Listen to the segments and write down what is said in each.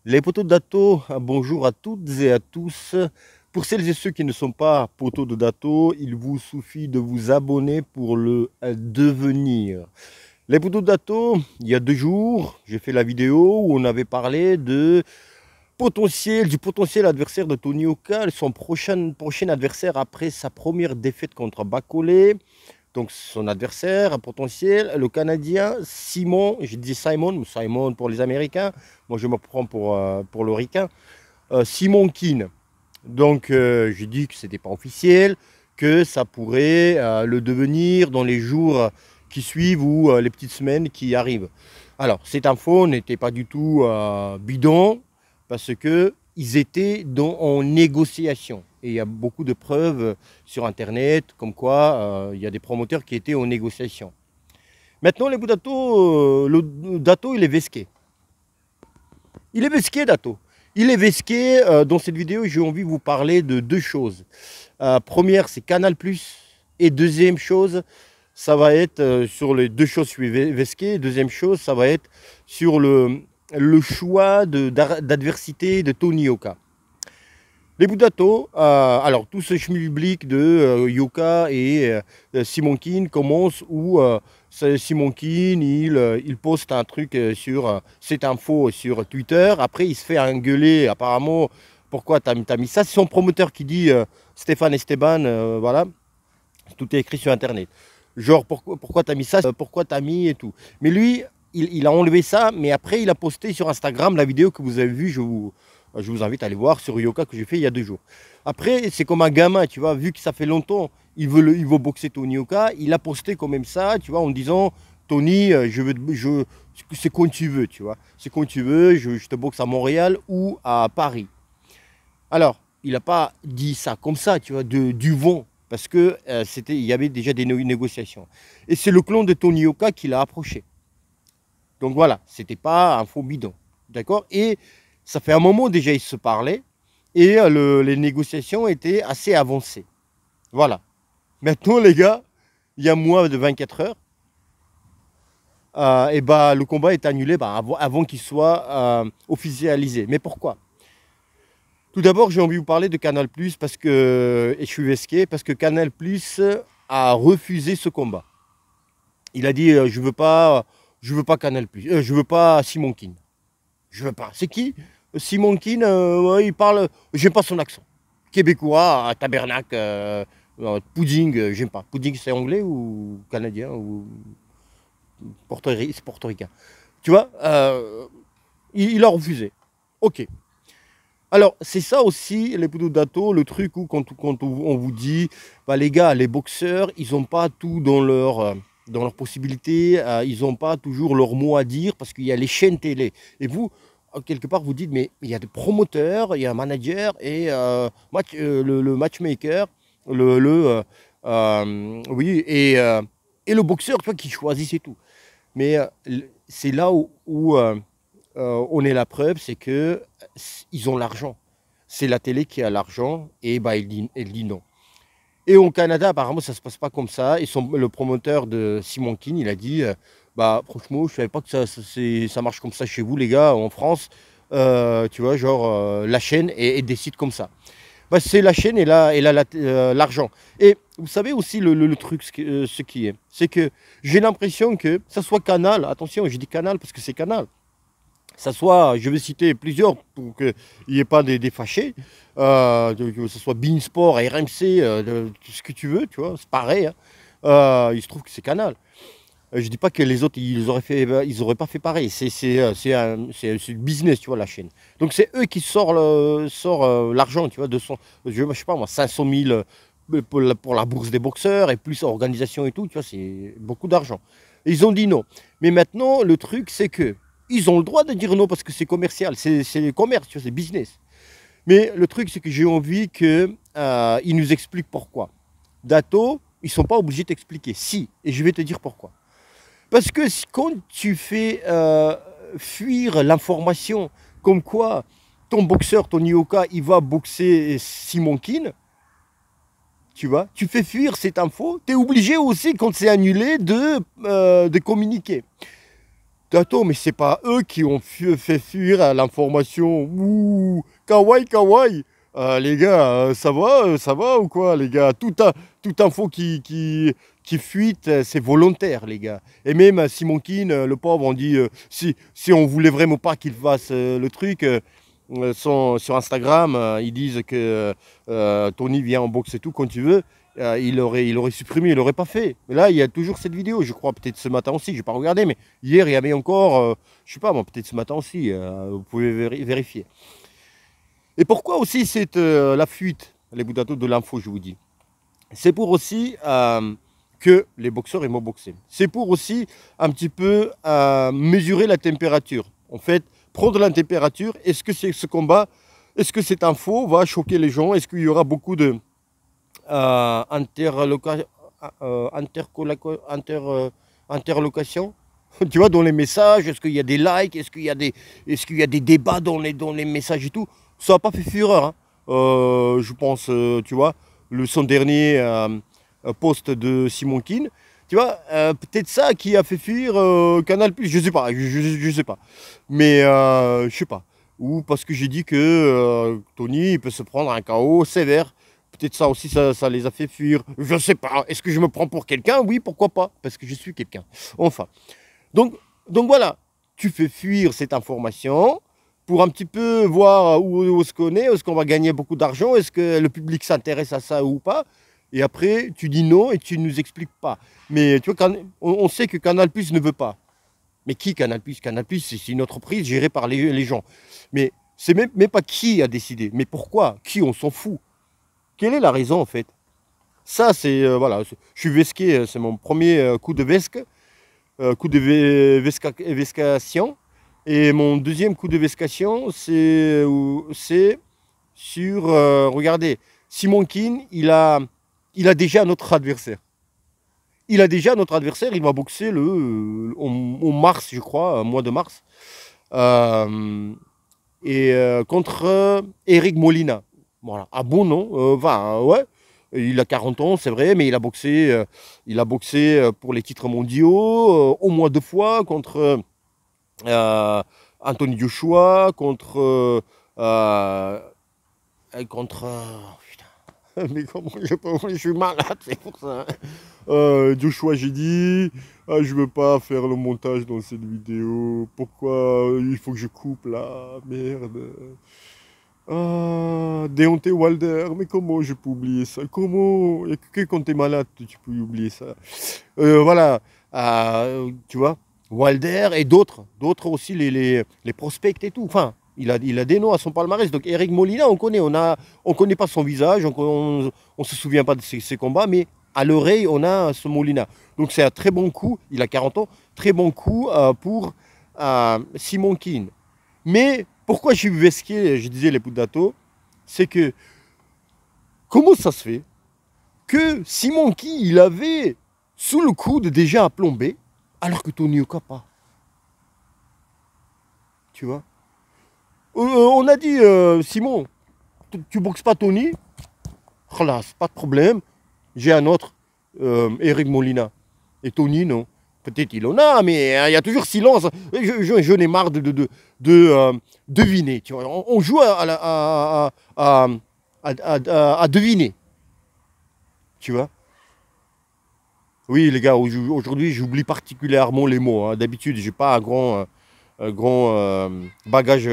Les poteaux de Dato, bonjour à toutes et à tous. Pour celles et ceux qui ne sont pas poteaux de Dato, il vous suffit de vous abonner pour le devenir. Les poteaux de Dato, il y a 2 jours, j'ai fait la vidéo où on avait parlé du potentiel adversaire de Tony Oka, son prochain adversaire après sa première défaite contre Bacolé. Donc son adversaire potentiel, le Canadien Simon, je dis Simon pour les Américains, moi je me prends pour le Ricain, Simon Keane. Donc j'ai dit que ce n'était pas officiel, que ça pourrait le devenir dans les jours qui suivent ou les petites semaines qui arrivent. Alors cette info n'était pas du tout bidon parce qu'ils étaient en négociation. Et il y a beaucoup de preuves sur Internet, comme quoi il y a des promoteurs qui étaient en négociation. Maintenant, les Dato, le Dato, il est vesqué. Il est vesqué, Dato. Il est vesqué. Dans cette vidéo, j'ai envie de vous parler de 2 choses. Première, c'est Canal+. Et deuxième chose, ça va être sur les 2 choses sur vesqué. Deuxième chose, ça va être sur le choix d'adversité de Tony Oka. Les Dato, alors tout ce schmilblick de Yoka et Simon Keane commence où Simon Keane, il poste un truc sur cette info sur Twitter. Après, il se fait engueuler apparemment. Pourquoi tu as mis ça? C'est son promoteur qui dit Stéphane Esteban, voilà. Tout est écrit sur Internet. Genre, pourquoi tu as mis ça? Pourquoi tu as mis et tout. Mais lui, il a enlevé ça, mais après, il a posté sur Instagram la vidéo que vous avez vue. Je vous invite à aller voir sur Yoka que j'ai fait il y a 2 jours. Après, c'est comme un gamin, tu vois, vu que ça fait longtemps, il veut boxer Tony Yoka, il a posté quand même ça, tu vois, en disant Tony, c'est quand tu veux, tu vois. C'est quand tu veux, je te boxe à Montréal ou à Paris. Alors, il n'a pas dit ça comme ça, tu vois, du vent, parce que il y avait déjà des négociations. Et c'est le clan de Tony Yoka qui l'a approché. Donc voilà, c'était pas un faux bidon. D'accord? Et ça fait un moment déjà, ils se parlaient et les négociations étaient assez avancées. Voilà. Maintenant, les gars, il y a moins de 24 heures, et bah, le combat est annulé avant qu'il soit officialisé. Mais pourquoi? Tout d'abord, j'ai envie de vous parler de Canal+, parce que, et je suis vesqué, parce que Canal+, a refusé ce combat. Il a dit, je veux pas Canal+, je veux pas Simon Keane. Je veux pas. C'est qui? Simon Keane, ouais, il parle, j'aime pas son accent. Québécois, tabernacle, pudding, j'aime pas. Pudding, c'est anglais ou canadien ou portoricain. Tu vois, il a refusé. Ok. Alors, c'est ça aussi, les poudres d'Ato, le truc où quand on vous dit, bah, les gars, les boxeurs, ils n'ont pas tout dans leurs possibilités, ils n'ont pas toujours leur mot à dire parce qu'il y a les chaînes télé. Et vous, quelque part, vous dites, mais il y a des promoteurs, il y a un manager et le matchmaker, oui, et le boxeur, tu vois, qui choisissent et tout. Mais c'est là où on est la preuve, c'est que ils ont l'argent. C'est la télé qui a l'argent et bah, elle dit non. Et au Canada, apparemment, ça ne se passe pas comme ça. Et le promoteur de Simon Keane, il a dit bah, franchement, je ne savais pas que ça marche comme ça chez vous, les gars, en France. Tu vois, genre, la chaîne et décide comme ça. Bah, c'est la chaîne et là, l'argent. Et vous savez aussi le truc, ce qui est. C'est que j'ai l'impression que ça soit Canal, attention, je dis Canal parce que c'est Canal. Ça soit, je vais citer plusieurs pour qu'il n'y ait pas des fâchés, que ce soit Beansport, RMC, tout ce que tu veux, tu vois, c'est pareil. Hein. Il se trouve que c'est Canal. Je ne dis pas que les autres, ils auraient pas fait pareil. C'est du business, tu vois, la chaîne. Donc c'est eux qui sortent l'argent, tu vois, je sais pas moi, 500 000 pour la bourse des boxeurs et plus organisation et tout, tu vois, c'est beaucoup d'argent. Ils ont dit non. Mais maintenant, le truc, c'est que ils ont le droit de dire non parce que c'est commercial, c'est le commerce, tu vois, c'est business. Mais le truc, c'est que j'ai envie qu'ils nous expliquent pourquoi. Dato, ils ne sont pas obligés d'expliquer. Si, et je vais te dire pourquoi. Parce que quand tu fais fuir l'information comme quoi ton boxeur, ton Ioka, il va boxer Simon Keane, tu vois, tu fais fuir cette info, tu es obligé aussi, quand c'est annulé, de communiquer. Attends, mais c'est pas eux qui ont fait fuir l'information. Ouh, kawaii, kawaii. Les gars, ça va ou quoi, les gars? Toute info qui fuite, c'est volontaire, les gars. Et même Simon Keane, le pauvre, on dit, si on voulait vraiment pas qu'il fasse le truc, sur Instagram, ils disent que Tony vient en boxe et tout, quand tu veux. Il aurait supprimé, il n'aurait pas fait. Mais là, il y a toujours cette vidéo, je crois, peut-être ce matin aussi, je n'ai pas regardé, mais hier, il y avait encore, je sais pas, moi, peut-être ce matin aussi, vous pouvez vérifier. Et pourquoi aussi la fuite, les boudatos de l'info, je vous dis? C'est pour aussi que les boxeurs aiment boxer. C'est pour aussi un petit peu mesurer la température. En fait, prendre la température, est-ce que ce combat, est-ce que cette info va choquer les gens? Est-ce qu'il y aura beaucoup de interlocution, interlocution, tu vois, dans les messages? Est-ce qu'il y a des likes? Est-ce qu'il y a des débats dans les messages et tout? Ça n'a pas fait fureur, hein. Je pense, tu vois, son dernier post de Simon Keane, tu vois, peut-être ça qui a fait fuir Canal+, je sais pas, je sais pas. Mais je sais pas. Ou parce que j'ai dit que Tony il peut se prendre un KO sévère. Peut-être ça aussi, ça les a fait fuir. Je sais pas. Est-ce que je me prends pour quelqu'un? Oui, pourquoi pas? Parce que je suis quelqu'un. Enfin. Donc, donc voilà, tu fais fuir cette information pour un petit peu voir où est-ce qu'on est, est-ce qu'on va gagner beaucoup d'argent, est-ce que le public s'intéresse à ça ou pas. Et après, tu dis non et tu ne nous expliques pas. Mais tu vois, on sait que Canal+ ne veut pas. Mais qui Canal+? Canal+, c'est une entreprise gérée par les gens. Mais c'est même pas qui a décidé. Mais pourquoi? Qui? On s'en fout. Quelle est la raison en fait? Ça, c'est, voilà, je suis vesqué, c'est mon premier coup de vesque. Coup de vescation. Et mon deuxième coup de vescation, c'est sur, regardez, Simon Keane, il a déjà notre adversaire. Il a déjà notre adversaire, il va boxer au mars, je crois, mois de mars, contre Eric Molina. Voilà, ah bon, non, ouais. Il a 40 ans, c'est vrai, mais il a boxé pour les titres mondiaux, au moins 2 fois contre Anthony Joshua, putain, mais comment je suis malade, c'est pour ça. Joshua, j'ai dit, je veux pas faire le montage dans cette vidéo. Pourquoi il faut que je coupe là? Merde. Deontay Wilder, mais comment je peux oublier ça? Comment? Il n'y a que quand tu es malade, tu peux oublier ça. Voilà, tu vois, Wilder et d'autres aussi, les prospects et tout. Enfin, il a des noms à son palmarès. Donc Eric Molina, on connaît pas son visage, on se souvient pas de ses combats, mais à l'oreille, on a ce Molina. Donc c'est un très bon coup, il a 40 ans, très bon coup pour Simon Keane. Mais pourquoi je suis vesqué, je disais les Poudato, c'est que comment ça se fait que Simon Keane, il avait sous le coude déjà à plomber, alors que Tony Yoka pas. Tu vois, on a dit, Simon, tu boxes pas Tony, khalas, pas de problème, j'ai un autre, Eric Molina. Et Tony, non. Peut-être il en a, mais il y a toujours silence. Je n'ai marre de deviner. Tu vois. On joue à deviner. Tu vois. Oui, les gars, aujourd'hui, j'oublie particulièrement les mots, hein. D'habitude, j'ai pas un grand bagage.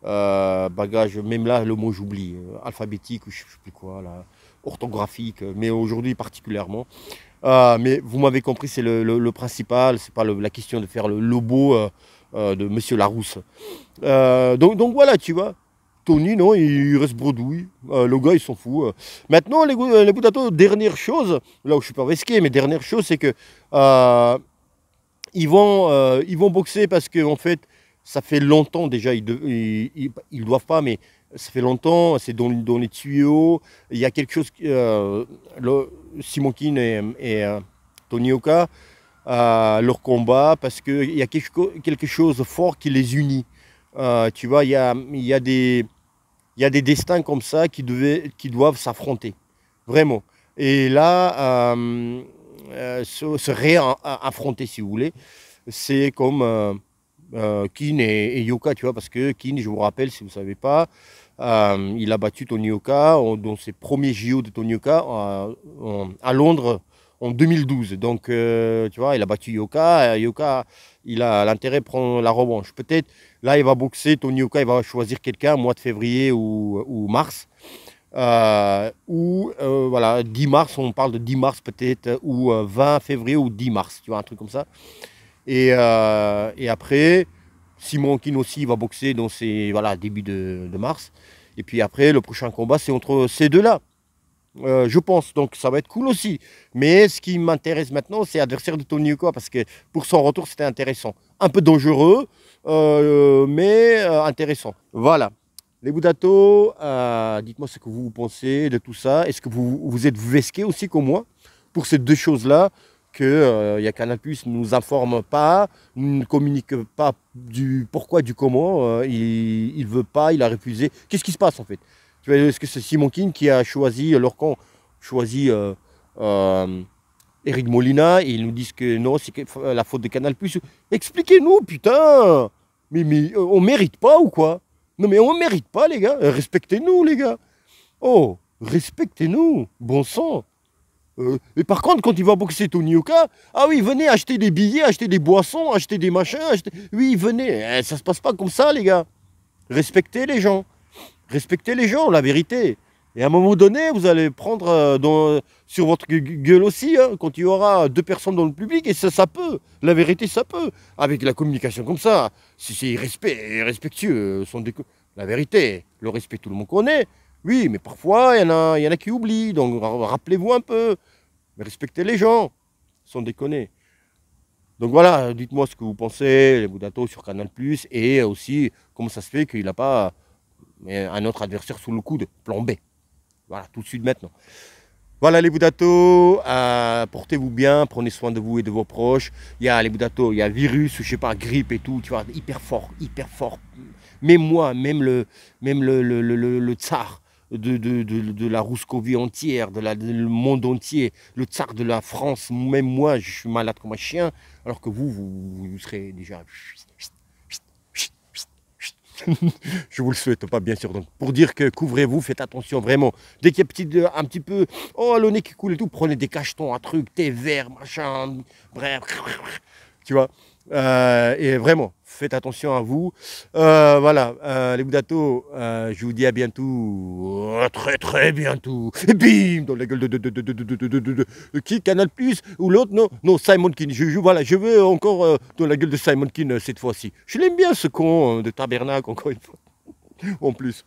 Même là, le mot, j'oublie. Alphabétique ou je sais plus quoi, là, orthographique. Mais aujourd'hui, particulièrement. Mais vous m'avez compris, c'est le principal, c'est pas la question de faire le lobo de Monsieur Larousse. Donc voilà, tu vois. Tony, non, il reste bredouille. Le gars, il s'en fout. Maintenant, les Boudatos, dernière chose, là où je suis pas risqué, mais dernière chose, c'est que ils vont boxer parce que en fait, ça fait longtemps déjà, ils doivent pas, mais ça fait longtemps, c'est dans les tuyaux. Il y a quelque chose, Simon Keane et Tony Oka, leur combat, parce qu'il y a quelque chose de fort qui les unit. Tu vois, il y a des destins comme ça qui doivent s'affronter, vraiment. Et là, se réaffronter, si vous voulez. c'est comme Keane et Yoka, tu vois, parce que Keane, je vous rappelle, si vous ne savez pas, il a battu Tony Yoka dans ses premiers JO de Tony Yoka à Londres en 2012. Donc, tu vois, il a battu Yoka. Yoka, il a l'intérêt de prendre la revanche. Peut-être, là, il va boxer. Tony Yoka, il va choisir quelqu'un, mois de février ou mars. Voilà, 10 mars, on parle de 10 mars peut-être, ou 20 février ou 10 mars, tu vois, un truc comme ça. Et après, Simon Kin aussi va boxer dans ses voilà, début de mars. Et puis après, le prochain combat, c'est entre ces deux-là, je pense. Donc ça va être cool aussi. Mais ce qui m'intéresse maintenant, c'est l'adversaire de Tony Yoka, parce que pour son retour, c'était intéressant. Un peu dangereux, mais intéressant. Voilà. Les Boudato, dites-moi ce que vous pensez de tout ça. Est-ce que vous êtes vesqué aussi comme moi pour ces deux choses-là, que Canal+ ne nous informe pas, ne communique pas du pourquoi, du comment, il ne veut pas, il a refusé. Qu'est-ce qui se passe en fait? Est-ce que c'est Simon King qui a choisi, leur camp, choisi Eric Molina, et ils nous disent que non, c'est la faute de Canal+. Expliquez-nous, putain. Mais on mérite pas ou quoi? Non mais on mérite pas, les gars. Respectez-nous, les gars. Oh, respectez-nous, bon sang. Et par contre, quand il va boxer Tony Yoka, ah oui, venez acheter des billets, acheter des boissons, acheter des machins, oui, venez. Ça se passe pas comme ça, les gars. Respectez les gens. Respectez les gens, la vérité. Et à un moment donné, vous allez prendre sur votre gueule aussi, hein, quand il y aura deux personnes dans le public, et ça peut. La vérité, ça peut. Avec la communication comme ça, si c'est respectueux, la vérité, le respect, tout le monde connaît. Oui, mais parfois, il y en a qui oublient, donc rappelez-vous un peu. Mais respectez les gens, sans déconner. Donc voilà, dites-moi ce que vous pensez, les Boudato sur Canal+, et aussi comment ça se fait qu'il n'a pas un autre adversaire sous le coude, plan B. Voilà, tout de suite maintenant. Voilà les Boudato, portez-vous bien, prenez soin de vous et de vos proches. Il y a les Boudato, il y a virus, je sais pas, grippe et tout, tu vois, hyper fort, hyper fort. Même moi, même le tsar de la Rouscovie entière, du monde entier, le tsar de la France, même moi, je suis malade comme un chien, alors que vous serez déjà... Je vous le souhaite pas, bien sûr. Donc, pour dire que couvrez-vous, faites attention vraiment. Dès qu'il y a un petit peu, oh, le nez qui coule et tout, prenez des cachetons, un truc, thé vert, machin, bref, tu vois. Et vraiment, faites attention à vous. Voilà, les Boudato, je vous dis à bientôt, très très bientôt. Et bim, dans la gueule de qui, Canal+, ou l'autre, non, non, Simon King. Voilà, je veux encore dans la gueule de Simon King cette fois-ci. Je l'aime bien ce con de tabernacle, encore une fois, en plus.